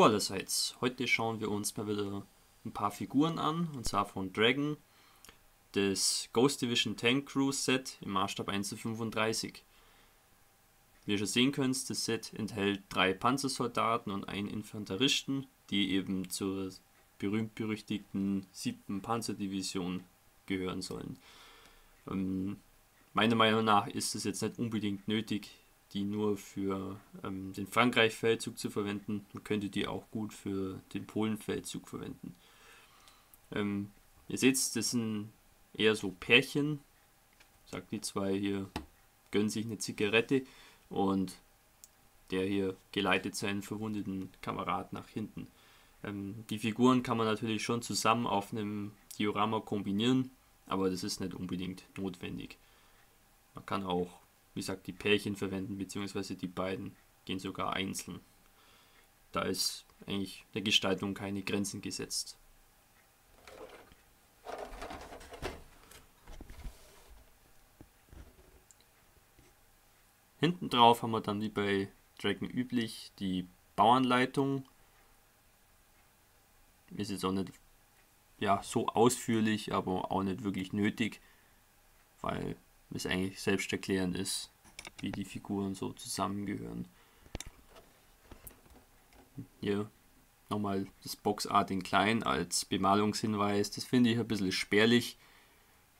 allerseits, heute schauen wir uns mal wieder ein paar Figuren an, und zwar von Dragon, das Ghost Division Tank Crew Set im Maßstab 1:35. Wie ihr schon sehen könnt, das Set enthält 3 Panzersoldaten und einen Infanteristen, die eben zur berühmt-berüchtigten 7. Panzerdivision gehören sollen. Meiner Meinung nach ist es jetzt nicht unbedingt nötig, die nur für den Frankreich-Feldzug zu verwenden. Man könnte die auch gut für den Polen-Feldzug verwenden. Ihr seht, das sind eher so Pärchen. Sagt die zwei hier, gönnen sich eine Zigarette, und der hier geleitet seinen verwundeten Kamerad nach hinten. Die Figuren kann man natürlich schon zusammen auf einem Diorama kombinieren, aber das ist nicht unbedingt notwendig. Man kann auch, wie gesagt, die Pärchen verwenden, beziehungsweise die beiden gehen sogar einzeln. Da ist eigentlich der Gestaltung keine Grenzen gesetzt. Hinten drauf haben wir dann, wie bei Dragon üblich, die Bauanleitung. Ist jetzt auch nicht so ausführlich, aber auch nicht wirklich nötig, weil es eigentlich selbsterklärend ist, wie die Figuren so zusammengehören. Hier nochmal das Boxart in klein als Bemalungshinweis. Das finde ich ein bisschen spärlich.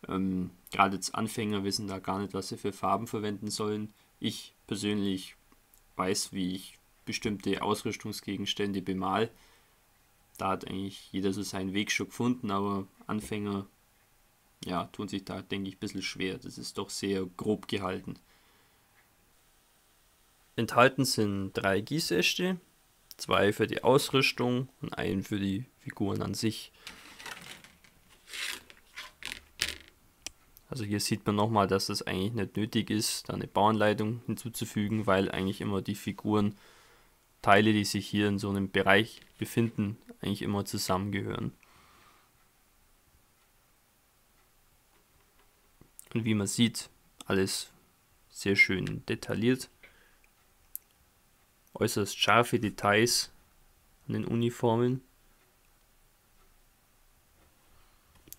Gerade jetzt Anfänger wissen da gar nicht, was sie für Farben verwenden sollen. Ich persönlich weiß, wie ich bestimmte Ausrüstungsgegenstände bemal. Da hat eigentlich jeder so seinen Weg schon gefunden, aber Anfänger tun sich da, denke ich, ein bisschen schwer. Das ist doch sehr grob gehalten. Enthalten sind 3 Gießäste, 2 für die Ausrüstung und einen für die Figuren an sich. Also hier sieht man nochmal, dass es eigentlich nicht nötig ist, da eine Bauanleitung hinzuzufügen, weil eigentlich immer die Figurenteile, die sich hier in so einem Bereich befinden, eigentlich immer zusammengehören. Und wie man sieht, alles sehr schön detailliert. Äußerst scharfe Details an den Uniformen.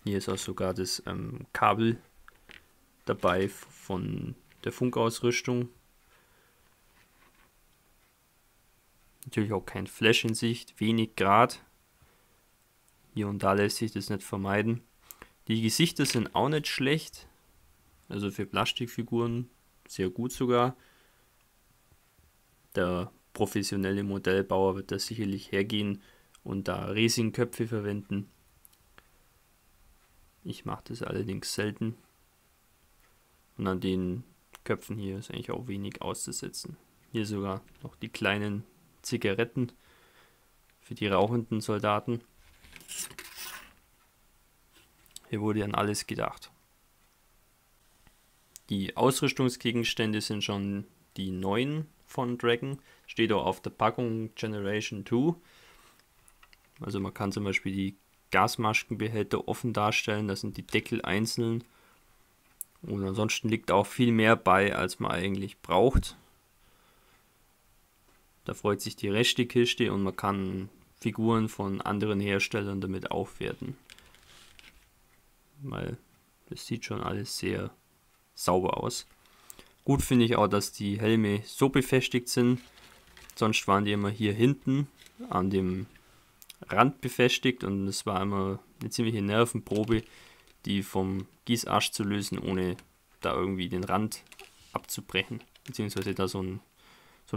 Hier ist auch sogar das Kabel dabei von der Funkausrüstung. Natürlich auch kein Flash in Sicht, wenig Grad. Hier und da lässt sich das nicht vermeiden. Die Gesichter sind auch nicht schlecht. Also für Plastikfiguren sehr gut sogar. Der professionelle Modellbauer wird da sicherlich hergehen und da Resinköpfe verwenden. Ich mache das allerdings selten. Und an den Köpfen hier ist eigentlich auch wenig auszusetzen. Hier sogar noch die kleinen Zigaretten für die rauchenden Soldaten. Hier wurde an alles gedacht. Die Ausrüstungsgegenstände sind schon die neuen von Dragon. Steht auch auf der Packung Generation 2. Also man kann zum Beispiel die Gasmaskenbehälter offen darstellen. Da sind die Deckel einzeln. Und ansonsten liegt auch viel mehr bei, als man eigentlich braucht. Da freut sich die Restekiste und man kann Figuren von anderen Herstellern damit aufwerten. Weil das sieht schon alles sehr sauber aus. Gut finde ich auch, dass die Helme so befestigt sind. Sonst waren die immer hier hinten an dem Rand befestigt und es war immer eine ziemliche Nervenprobe, die vom Gießasch zu lösen, ohne da irgendwie den Rand abzubrechen, beziehungsweise da so ein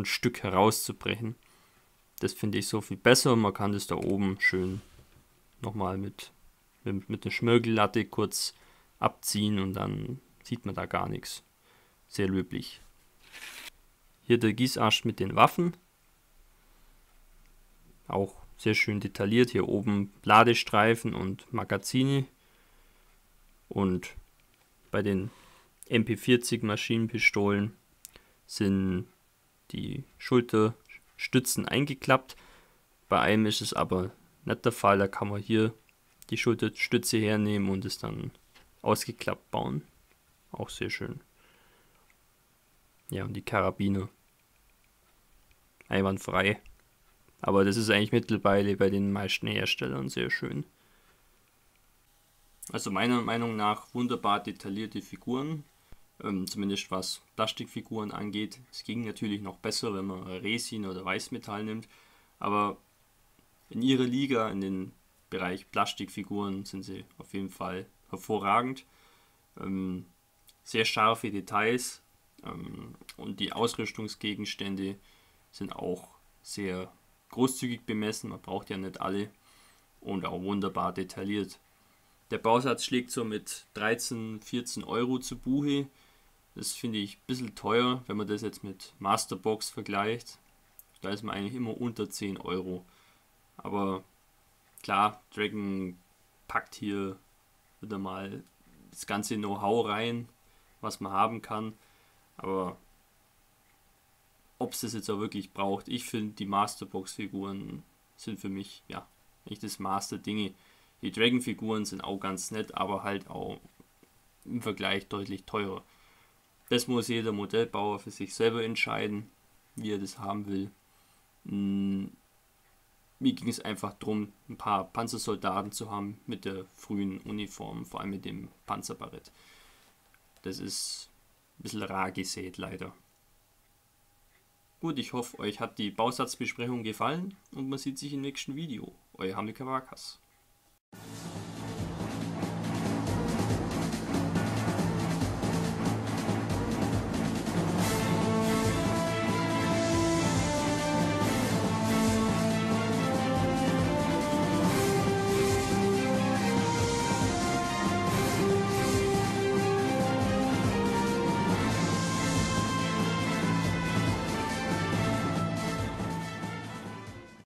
Stück herauszubrechen. Das finde ich so viel besser. Man kann das da oben schön nochmal mit der Schmirgellatte kurz abziehen und dann sieht man da gar nichts. Sehr löblich. Hier der Gießasch mit den Waffen. Auch sehr schön detailliert. Hier oben Ladestreifen und Magazine. Und bei den MP40 Maschinenpistolen sind die Schulterstützen eingeklappt. Bei einem ist es aber nicht der Fall. Da kann man hier die Schulterstütze hernehmen und es dann ausgeklappt bauen. Auch sehr schön. Ja, und die Karabiner einwandfrei. Aber das ist eigentlich mittlerweile bei den meisten Herstellern sehr schön. Also meiner Meinung nach wunderbar detaillierte Figuren, zumindest was Plastikfiguren angeht. Es ging natürlich noch besser, wenn man Resin oder Weißmetall nimmt, aber in ihrer Liga, in den Bereich Plastikfiguren, sind sie auf jeden Fall hervorragend. Sehr scharfe Details und die Ausrüstungsgegenstände sind auch sehr großzügig bemessen, man braucht ja nicht alle, und auch wunderbar detailliert. Der Bausatz schlägt so mit 13, 14 Euro zu Buche. Das finde ich ein bisschen teuer, wenn man das jetzt mit Masterbox vergleicht. Da ist man eigentlich immer unter 10 Euro. Aber klar, Dragon packt hier wieder mal das ganze Know-how rein, was man haben kann. Aber ob es das jetzt auch wirklich braucht, ich finde, die Masterbox-Figuren sind für mich, ja, nicht das Maß der Dinge. Die Dragon-Figuren sind auch ganz nett, aber halt auch im Vergleich deutlich teurer. Das muss jeder Modellbauer für sich selber entscheiden, wie er das haben will. Mir ging es einfach darum, ein paar Panzersoldaten zu haben mit der frühen Uniform, vor allem mit dem Panzerbarett. Das ist ein bisschen rar gesät, leider. Gut, ich hoffe, euch hat die Bausatzbesprechung gefallen und man sieht sich im nächsten Video. Euer Hamilcar Varkas.